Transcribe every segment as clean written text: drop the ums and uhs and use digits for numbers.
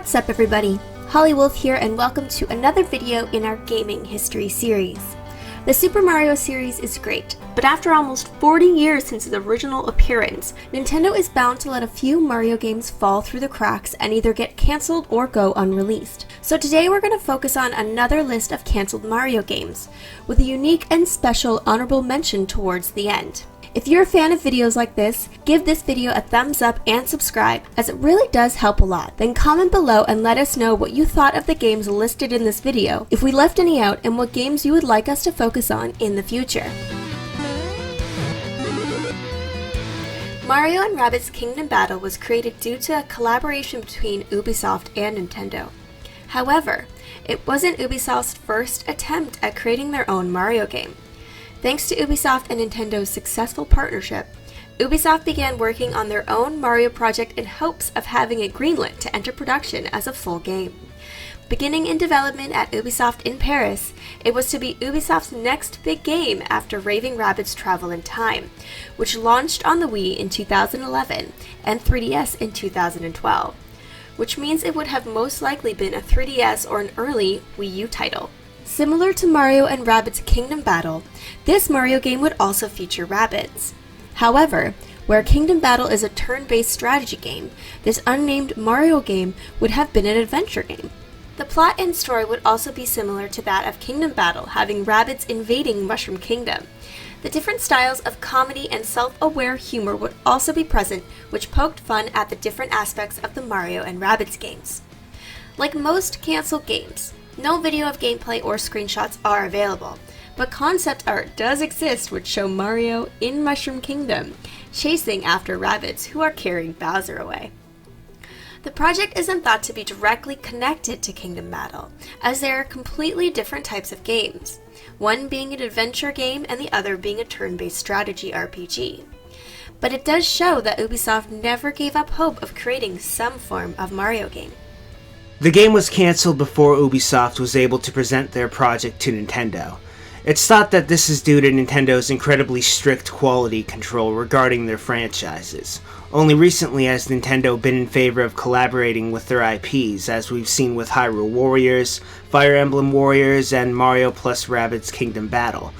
What's up everybody, Holly Wolf here and welcome to another video in our gaming history series. The Super Mario series is great, but after almost 40 years since its original appearance, Nintendo is bound to let a few Mario games fall through the cracks and either get cancelled or go unreleased. So today we're going to focus on another list of cancelled Mario games, with a unique and special honorable mention towards the end. If you're a fan of videos like this, give this video a thumbs up and subscribe, as it really does help a lot. Then comment below and let us know what you thought of the games listed in this video, if we left any out, and what games you would like us to focus on in the future. Mario and Rabbids Kingdom Battle was created due to a collaboration between Ubisoft and Nintendo. However, it wasn't Ubisoft's first attempt at creating their own Mario game. Thanks to Ubisoft and Nintendo's successful partnership, Ubisoft began working on their own Mario project in hopes of having it greenlit to enter production as a full game. Beginning in development at Ubisoft in Paris, it was to be Ubisoft's next big game after Raving Rabbids Travel in Time, which launched on the Wii in 2011 and 3DS in 2012, which means it would have most likely been a 3DS or an early Wii U title. Similar to Mario and Rabbids Kingdom Battle, this Mario game would also feature Rabbids. However, where Kingdom Battle is a turn-based strategy game, this unnamed Mario game would have been an adventure game. The plot and story would also be similar to that of Kingdom Battle, having Rabbids invading Mushroom Kingdom. The different styles of comedy and self-aware humor would also be present, which poked fun at the different aspects of the Mario and Rabbids games. Like most cancelled games, no video of gameplay or screenshots are available, but concept art does exist which show Mario in Mushroom Kingdom, chasing after Rabbids who are carrying Bowser away. The project isn't thought to be directly connected to Kingdom Battle, as they are completely different types of games, one being an adventure game and the other being a turn-based strategy RPG. But it does show that Ubisoft never gave up hope of creating some form of Mario game. The game was cancelled before Ubisoft was able to present their project to Nintendo. It's thought that this is due to Nintendo's incredibly strict quality control regarding their franchises. Only recently has Nintendo been in favor of collaborating with their IPs, as we've seen with Hyrule Warriors, Fire Emblem Warriors, and Mario plus Rabbids Kingdom Battle.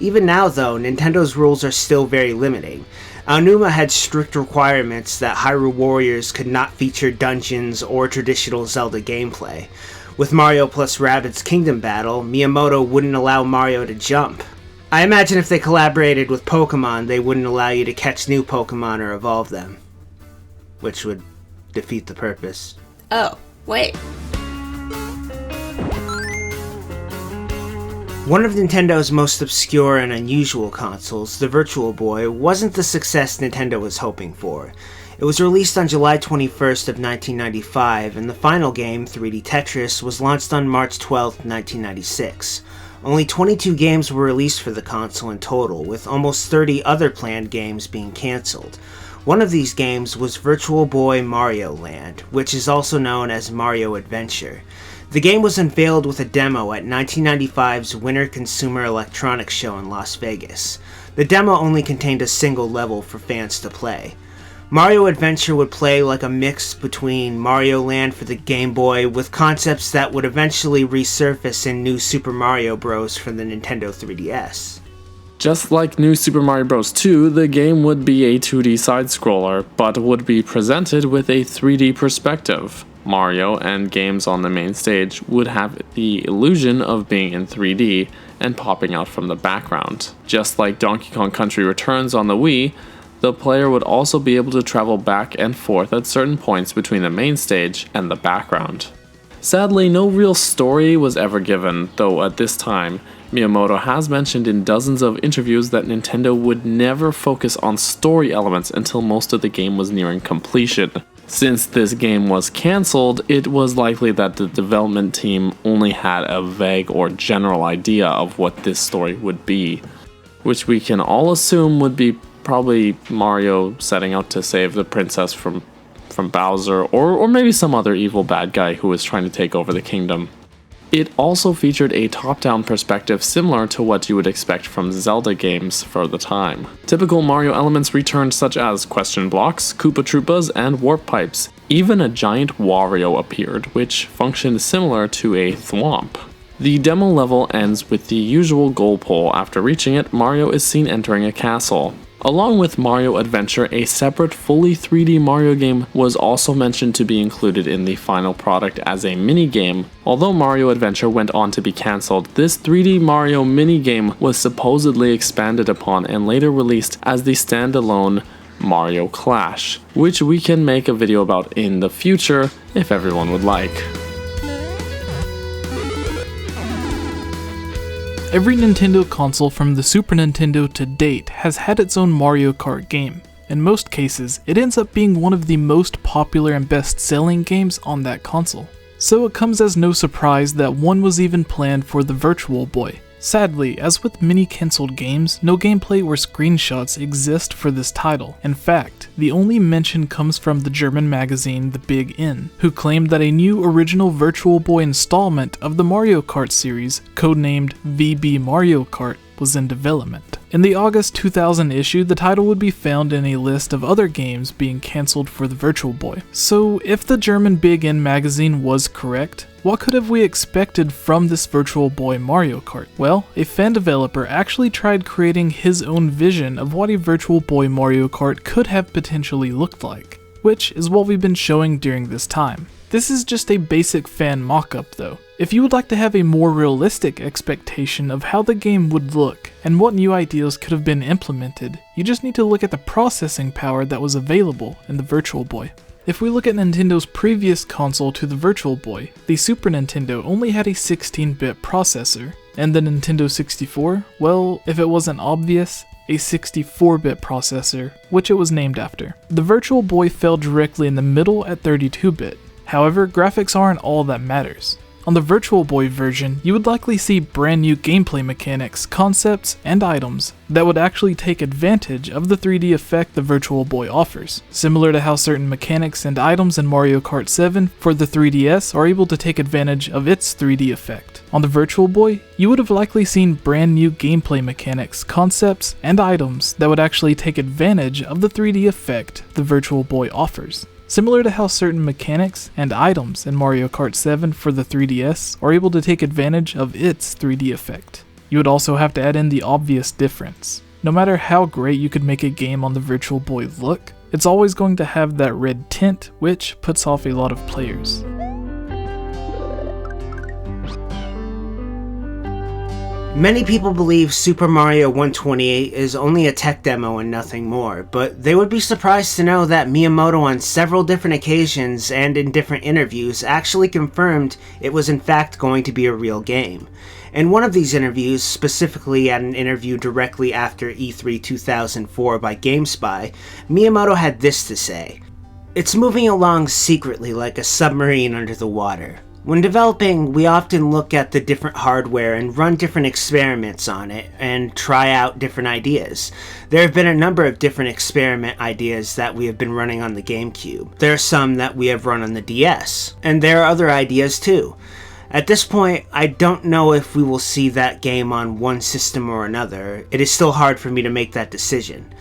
Even now though, Nintendo's rules are still very limiting. Aonuma had strict requirements that Hyrule Warriors could not feature dungeons or traditional Zelda gameplay. With Mario plus Rabbids Kingdom Battle, Miyamoto wouldn't allow Mario to jump. I imagine if they collaborated with Pokemon, they wouldn't allow you to catch new Pokemon or evolve them. Which would defeat the purpose. Oh, wait. One of Nintendo's most obscure and unusual consoles, the Virtual Boy, wasn't the success Nintendo was hoping for. It was released on July 21st of 1995, and the final game, 3D Tetris, was launched on March 12th, 1996. Only 22 games were released for the console in total, with almost 30 other planned games being cancelled. One of these games was Virtual Boy Mario Land, which is also known as Mario Adventure. The game was unveiled with a demo at 1995's Winter Consumer Electronics Show in Las Vegas. The demo only contained a single level for fans to play. Mario Adventure would play like a mix between Mario Land for the Game Boy with concepts that would eventually resurface in New Super Mario Bros. For the Nintendo 3DS. Just like New Super Mario Bros. 2, the game would be a 2D side-scroller, but would be presented with a 3D perspective. Mario and games on the main stage would have the illusion of being in 3D and popping out from the background. Just like Donkey Kong Country Returns on the Wii, the player would also be able to travel back and forth at certain points between the main stage and the background. Sadly, no real story was ever given, though at this time, Miyamoto has mentioned in dozens of interviews that Nintendo would never focus on story elements until most of the game was nearing completion. Since this game was cancelled, it was likely that the development team only had a vague or general idea of what this story would be, which we can all assume would be probably Mario setting out to save the princess from Bowser, or maybe some other evil bad guy who was trying to take over the kingdom. It also featured a top-down perspective similar to what you would expect from Zelda games for the time. Typical Mario elements returned such as question blocks, Koopa Troopas, and warp pipes. Even a giant Wario appeared, which functioned similar to a thwomp. The demo level ends with the usual goal pole. After reaching it, Mario is seen entering a castle. Along with Mario Adventure, a separate fully 3D Mario game was also mentioned to be included in the final product as a minigame. Although Mario Adventure went on to be cancelled, this 3D Mario minigame was supposedly expanded upon and later released as the standalone Mario Clash, which we can make a video about in the future if everyone would like. Every Nintendo console from the Super Nintendo to date has had its own Mario Kart game. In most cases, it ends up being one of the most popular and best-selling games on that console. So it comes as no surprise that one was even planned for the Virtual Boy. Sadly, as with many cancelled games, no gameplay or screenshots exist for this title. In fact, the only mention comes from the German magazine The Big N, who claimed that a new original Virtual Boy installment of the Mario Kart series, codenamed VB Mario Kart, was in development. In the August 2000 issue, the title would be found in a list of other games being cancelled for the Virtual Boy. So if the German Big N magazine was correct, what could have we expected from this Virtual Boy Mario Kart? Well, a fan developer actually tried creating his own vision of what a Virtual Boy Mario Kart could have potentially looked like, which is what we've been showing during this time. This is just a basic fan mock-up though. If you would like to have a more realistic expectation of how the game would look and what new ideas could have been implemented, you just need to look at the processing power that was available in the Virtual Boy. If we look at Nintendo's previous console to the Virtual Boy, the Super Nintendo only had a 16-bit processor, and the Nintendo 64, well, if it wasn't obvious, a 64-bit processor, which it was named after. The Virtual Boy fell directly in the middle at 32-bit. However, graphics aren't all that matters. On the Virtual Boy version, you would likely see brand new gameplay mechanics, concepts, and items that would actually take advantage of the 3D effect the Virtual Boy offers, similar to how certain mechanics and items in Mario Kart 7 for the 3DS are able to take advantage of its 3D effect. On the Virtual Boy, you would have likely seen brand new gameplay mechanics, concepts, and items that would actually take advantage of the 3D effect the Virtual Boy offers. Similar to how certain mechanics and items in Mario Kart 7 for the 3DS are able to take advantage of its 3D effect. You would also have to add in the obvious difference. No matter how great you could make a game on the Virtual Boy look, it's always going to have that red tint, which puts off a lot of players. Many people believe Super Mario 128 is only a tech demo and nothing more, but they would be surprised to know that Miyamoto on several different occasions and in different interviews actually confirmed it was in fact going to be a real game. In one of these interviews, specifically at an interview directly after E3 2004 by GameSpy, Miyamoto had this to say: "It's moving along secretly like a submarine under the water. When developing, we often look at the different hardware and run different experiments on it and try out different ideas. There have been a number of different experiment ideas that we have been running on the GameCube. There are some that we have run on the DS, and there are other ideas too. At this point, I don't know if we will see that game on one system or another. It is still hard for me to make that decision.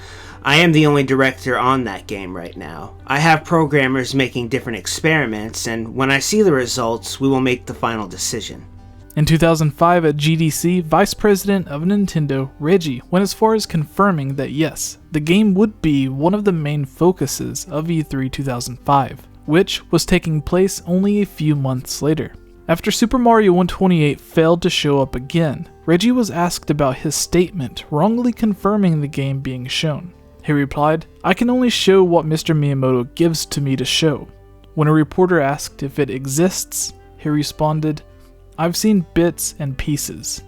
I am the only director on that game right now. I have programmers making different experiments, and when I see the results, we will make the final decision." In 2005 at GDC, Vice President of Nintendo, Reggie, went as far as confirming that yes, the game would be one of the main focuses of E3 2005, which was taking place only a few months later. After Super Mario 128 failed to show up again, Reggie was asked about his statement wrongly confirming the game being shown. He replied, "I can only show what Mr. Miyamoto gives to me to show." When a reporter asked if it exists, he responded, "I've seen bits and pieces."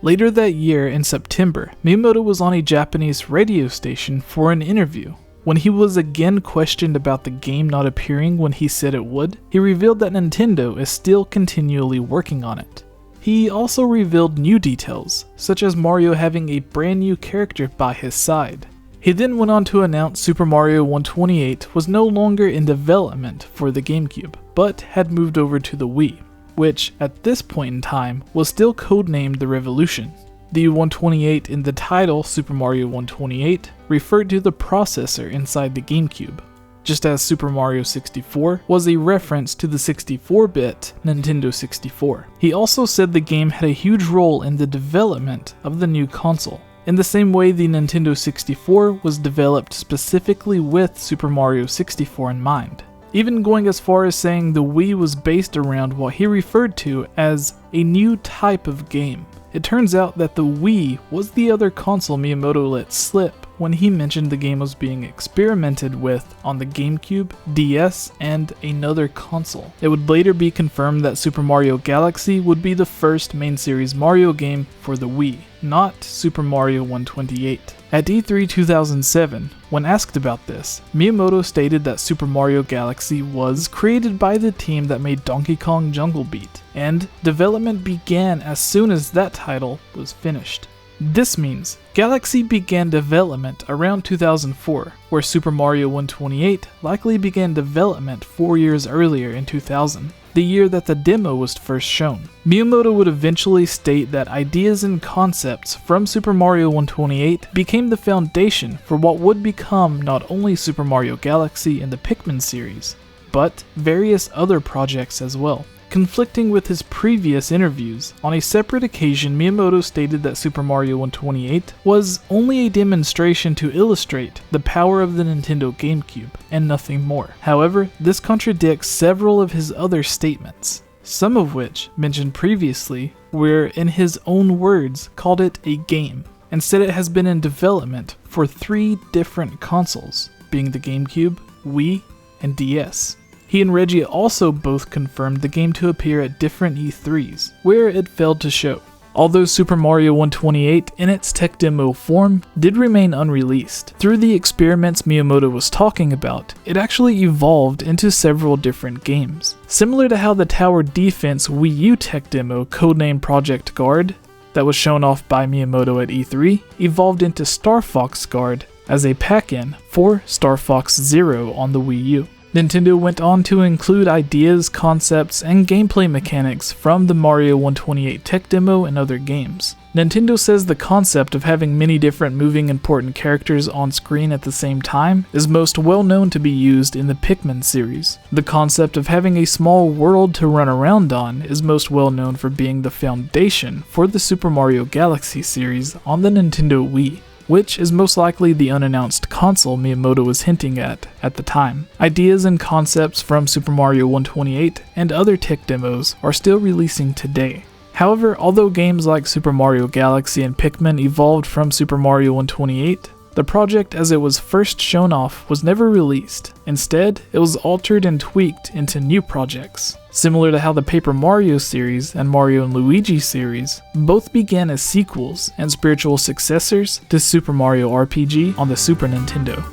Later that year, in September, Miyamoto was on a Japanese radio station for an interview. When he was again questioned about the game not appearing when he said it would, he revealed that Nintendo is still continually working on it. He also revealed new details, such as Mario having a brand new character by his side. He then went on to announce Super Mario 128 was no longer in development for the GameCube, but had moved over to the Wii. which at this point in time was still codenamed the Revolution. The 128 in the title, Super Mario 128, referred to the processor inside the GameCube, just as Super Mario 64 was a reference to the 64-bit Nintendo 64. He also said the game had a huge role in the development of the new console, in the same way the Nintendo 64 was developed specifically with Super Mario 64 in mind, even going as far as saying the Wii was based around what he referred to as a new type of game. It turns out that the Wii was the other console Miyamoto let slip when he mentioned the game was being experimented with on the GameCube, DS, and another console. It would later be confirmed that Super Mario Galaxy would be the first main series Mario game for the Wii, not Super Mario 128. At E3 2007, when asked about this, Miyamoto stated that Super Mario Galaxy was created by the team that made Donkey Kong Jungle Beat, and development began as soon as that title was finished. This means Galaxy began development around 2004, where Super Mario 128 likely began development 4 years earlier in 2000, the year that the demo was first shown. Miyamoto would eventually state that ideas and concepts from Super Mario 128 became the foundation for what would become not only Super Mario Galaxy and the Pikmin series, but various other projects as well. Conflicting with his previous interviews, on a separate occasion Miyamoto stated that Super Mario 128 was only a demonstration to illustrate the power of the Nintendo GameCube, and nothing more. However, this contradicts several of his other statements, some of which, mentioned previously, were in his own words called it a game, and said it has been in development for 3 different consoles, being the GameCube, Wii, and DS. He and Reggie also both confirmed the game to appear at different E3s, where it failed to show. Although Super Mario 128 in its tech demo form did remain unreleased, through the experiments Miyamoto was talking about, it actually evolved into several different games. Similar to how the Tower Defense Wii U tech demo, codenamed Project Guard, that was shown off by Miyamoto at E3, evolved into Star Fox Guard as a pack-in for Star Fox Zero on the Wii U. Nintendo went on to include ideas, concepts, and gameplay mechanics from the Mario 128 tech demo and other games. Nintendo says the concept of having many different moving important characters on screen at the same time is most well known to be used in the Pikmin series. The concept of having a small world to run around on is most well known for being the foundation for the Super Mario Galaxy series on the Nintendo Wii, which is most likely the unannounced console Miyamoto was hinting at the time. Ideas and concepts from Super Mario 128 and other tech demos are still releasing today. However, although games like Super Mario Galaxy and Pikmin evolved from Super Mario 128, the project as it was first shown off was never released. Instead, it was altered and tweaked into new projects. Similar to how the Paper Mario series and Mario & Luigi series both began as sequels and spiritual successors to Super Mario RPG on the Super Nintendo.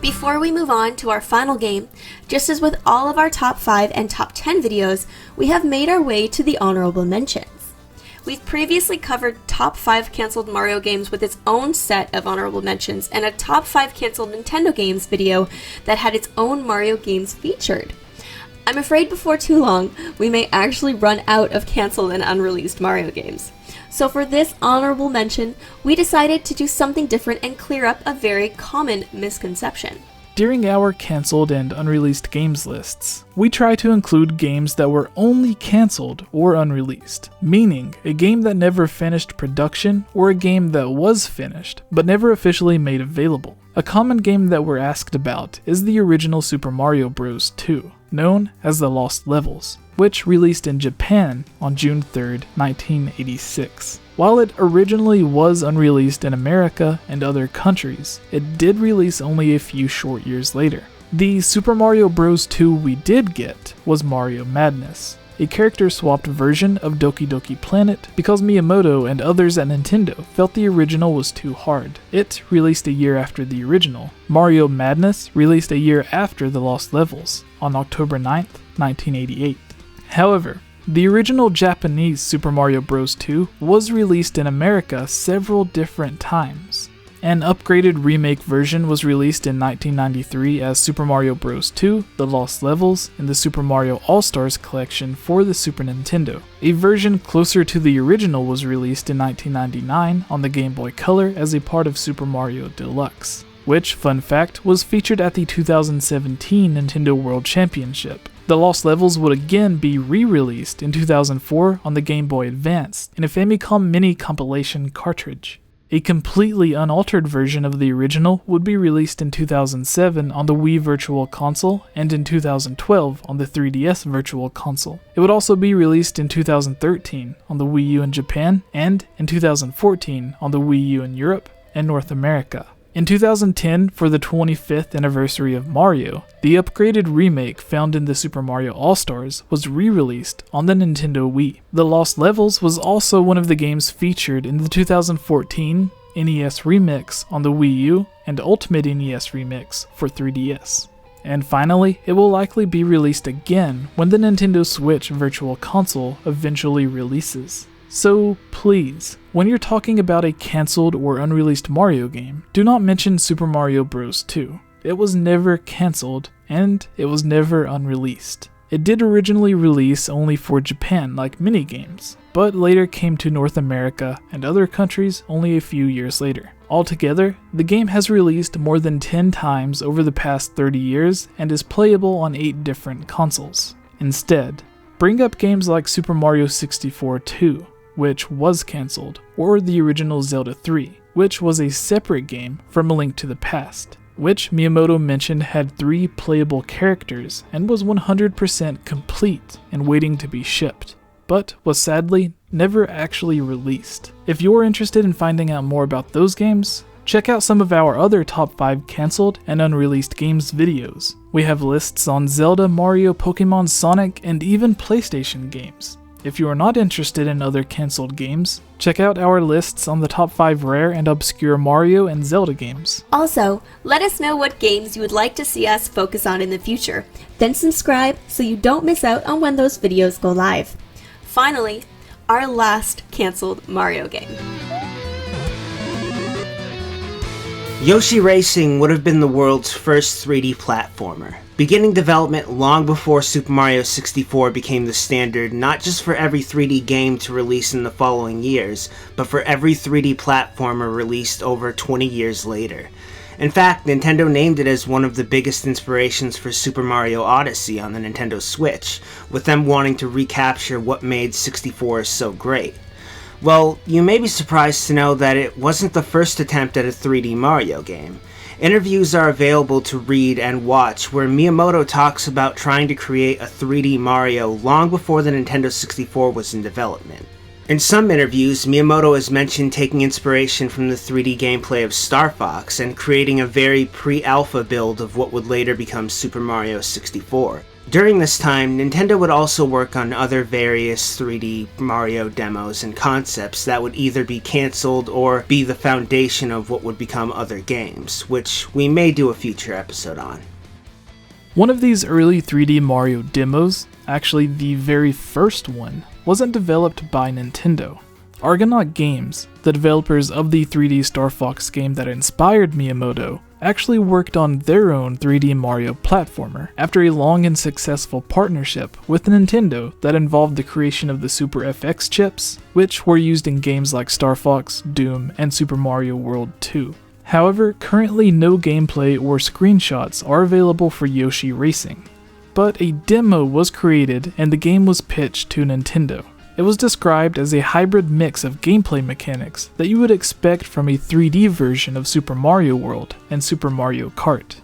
Before we move on to our final game, just as with all of our top 5 and top 10 videos, we have made our way to the honorable mentions. We've previously covered top 5 cancelled Mario games with its own set of honorable mentions and a top 5 cancelled Nintendo games video that had its own Mario games featured. I'm afraid before too long, we may actually run out of cancelled and unreleased Mario games. So for this honorable mention, we decided to do something different and clear up a very common misconception. During our cancelled and unreleased games lists, we try to include games that were only cancelled or unreleased, meaning a game that never finished production or a game that was finished but never officially made available. A common game that we're asked about is the original Super Mario Bros. 2, known as the Lost Levels, which released in Japan on June 3rd, 1986. While it originally was unreleased in America and other countries, it did release only a few short years later. The Super Mario Bros. 2 we did get was Mario Madness, a character-swapped version of Doki Doki Planet because Miyamoto and others at Nintendo felt the original was too hard. It released a year after the original. Mario Madness released a year after The Lost Levels, on October 9th, 1988. However, the original Japanese Super Mario Bros. 2 was released in America several different times, An upgraded remake version was released in 1993 as Super Mario Bros. 2: The Lost Levels in the Super Mario All-Stars collection for the Super Nintendo. A version closer to the original was released in 1999 on the Game Boy Color as a part of Super Mario Deluxe, which, fun fact, was featured at the 2017 Nintendo World Championship. The Lost Levels would again be re-released in 2004 on the Game Boy Advance in a Famicom Mini compilation cartridge. A completely unaltered version of the original would be released in 2007 on the Wii Virtual Console and in 2012 on the 3DS Virtual Console. It would also be released in 2013 on the Wii U in Japan and in 2014 on the Wii U in Europe and North America. In 2010, for the 25th anniversary of Mario, the upgraded remake found in the Super Mario All-Stars was re-released on the Nintendo Wii. The Lost Levels was also one of the games featured in the 2014 NES Remix on the Wii U and Ultimate NES Remix for 3DS. And finally, it will likely be released again when the Nintendo Switch Virtual Console eventually releases. So please, when you're talking about a cancelled or unreleased Mario game, do not mention Super Mario Bros. 2. It was never cancelled, and it was never unreleased. It did originally release only for Japan like minigames, but later came to North America and other countries only a few years later. Altogether, the game has released more than 10 times over the past 30 years and is playable on 8 different consoles. Instead, bring up games like Super Mario 64 2, which was cancelled, or the original Zelda 3, which was a separate game from A Link to the Past, which Miyamoto mentioned had 3 playable characters and was 100% complete and waiting to be shipped, but was sadly never actually released. If you're interested in finding out more about those games, check out some of our other top 5 cancelled and unreleased games videos. We have lists on Zelda, Mario, Pokemon, Sonic, and even PlayStation games. If you are not interested in other cancelled games, check out our lists on the top 5 rare and obscure Mario and Zelda games. Also, let us know what games you would like to see us focus on in the future. Then subscribe so you don't miss out on when those videos go live. Finally, our last cancelled Mario game. Yoshi Racing would have been the world's first 3D platformer, beginning development long before Super Mario 64 became the standard not just for every 3D game to release in the following years, but for every 3D platformer released over 20 years later. In fact, Nintendo named it as one of the biggest inspirations for Super Mario Odyssey on the Nintendo Switch, with them wanting to recapture what made 64 so great. Well, you may be surprised to know that it wasn't the first attempt at a 3D Mario game. Interviews are available to read and watch where Miyamoto talks about trying to create a 3D Mario long before the Nintendo 64 was in development. In some interviews, Miyamoto has mentioned taking inspiration from the 3D gameplay of Star Fox and creating a very pre-alpha build of what would later become Super Mario 64. During this time, Nintendo would also work on other various 3D Mario demos and concepts that would either be cancelled or be the foundation of what would become other games, which we may do a future episode on. One of these early 3D Mario demos, actually the very first one, wasn't developed by Nintendo. Argonaut Games, the developers of the 3D Star Fox game that inspired Miyamoto, actually worked on their own 3D Mario platformer after a long and successful partnership with Nintendo that involved the creation of the Super FX chips, which were used in games like Star Fox, Doom, and Super Mario World 2. However, currently no gameplay or screenshots are available for Yoshi Racing, but a demo was created and the game was pitched to Nintendo. It was described as a hybrid mix of gameplay mechanics that you would expect from a 3D version of Super Mario World and Super Mario Kart.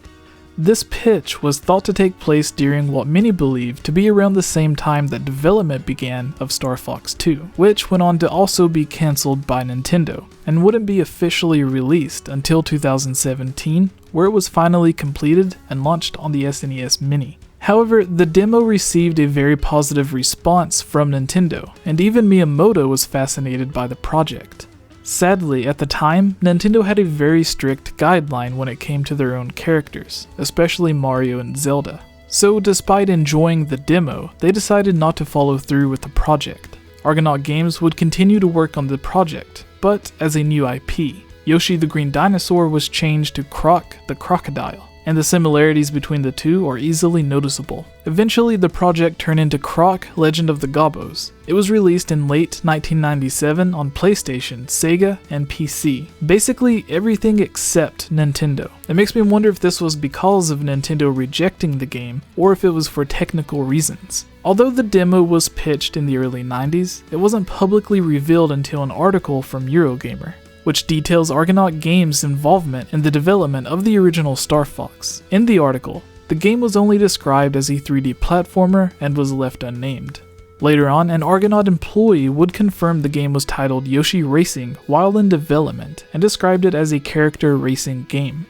This pitch was thought to take place during what many believe to be around the same time that development began of Star Fox 2, which went on to also be cancelled by Nintendo, and wouldn't be officially released until 2017, where it was finally completed and launched on the SNES Mini. However, the demo received a very positive response from Nintendo, and even Miyamoto was fascinated by the project. Sadly, at the time, Nintendo had a very strict guideline when it came to their own characters, especially Mario and Zelda. So despite enjoying the demo, they decided not to follow through with the project. Argonaut Games would continue to work on the project, but as a new IP. Yoshi the Green Dinosaur was changed to Croc the Crocodile, and the similarities between the two are easily noticeable. Eventually, the project turned into Croc Legend of the Gobbos. It was released in late 1997 on PlayStation, Sega, and PC. Basically everything except Nintendo. It makes me wonder if this was because of Nintendo rejecting the game, or if it was for technical reasons. Although the demo was pitched in the early 90s, it wasn't publicly revealed until an article from Eurogamer, which details Argonaut Games' involvement in the development of the original Star Fox. In the article, the game was only described as a 3D platformer and was left unnamed. Later on, an Argonaut employee would confirm the game was titled Yoshi Racing while in development, and described it as a character racing game.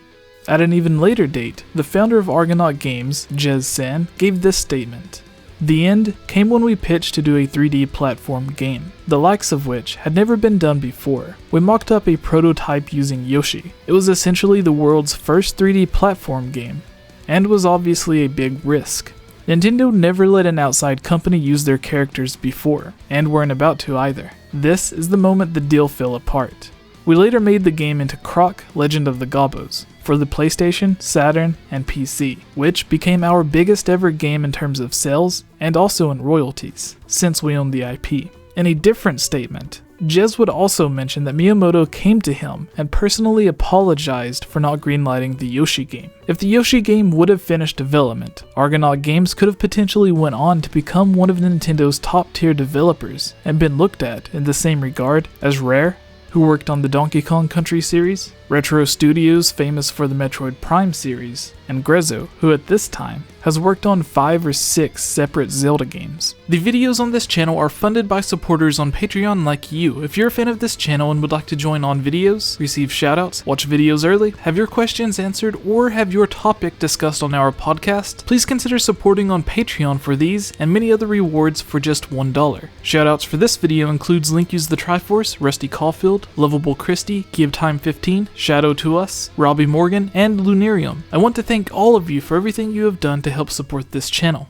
At an even later date, the founder of Argonaut Games, Jez San, gave this statement: "The end came when we pitched to do a 3D platform game, the likes of which had never been done before. We mocked up a prototype using Yoshi. It was essentially the world's first 3D platform game, and was obviously a big risk. Nintendo never let an outside company use their characters before, and weren't about to either. This is the moment the deal fell apart. We later made the game into Croc Legend of the Gobbos for the PlayStation, Saturn, and PC, which became our biggest ever game in terms of sales and also in royalties, since we own the IP." In a different statement, Jez would also mention that Miyamoto came to him and personally apologized for not greenlighting the Yoshi game. If the Yoshi game would have finished development, Argonaut Games could have potentially went on to become one of Nintendo's top tier developers and been looked at in the same regard as Rare, who worked on the Donkey Kong Country series, Retro Studios, famous for the Metroid Prime series, and Grezzo, who at this time has worked on 5 or 6 separate Zelda games. The videos on this channel are funded by supporters on Patreon like you. If you're a fan of this channel and would like to join on videos, receive shoutouts, watch videos early, have your questions answered, or have your topic discussed on our podcast, please consider supporting on Patreon for these and many other rewards for just $1. Shoutouts for this video includes Link Use the Triforce, Rusty Caulfield, Lovable Christie, Give Time 15, Shadow to Us, Robbie Morgan, and Lunarium. I want to thank all of you for everything you have done to help support this channel.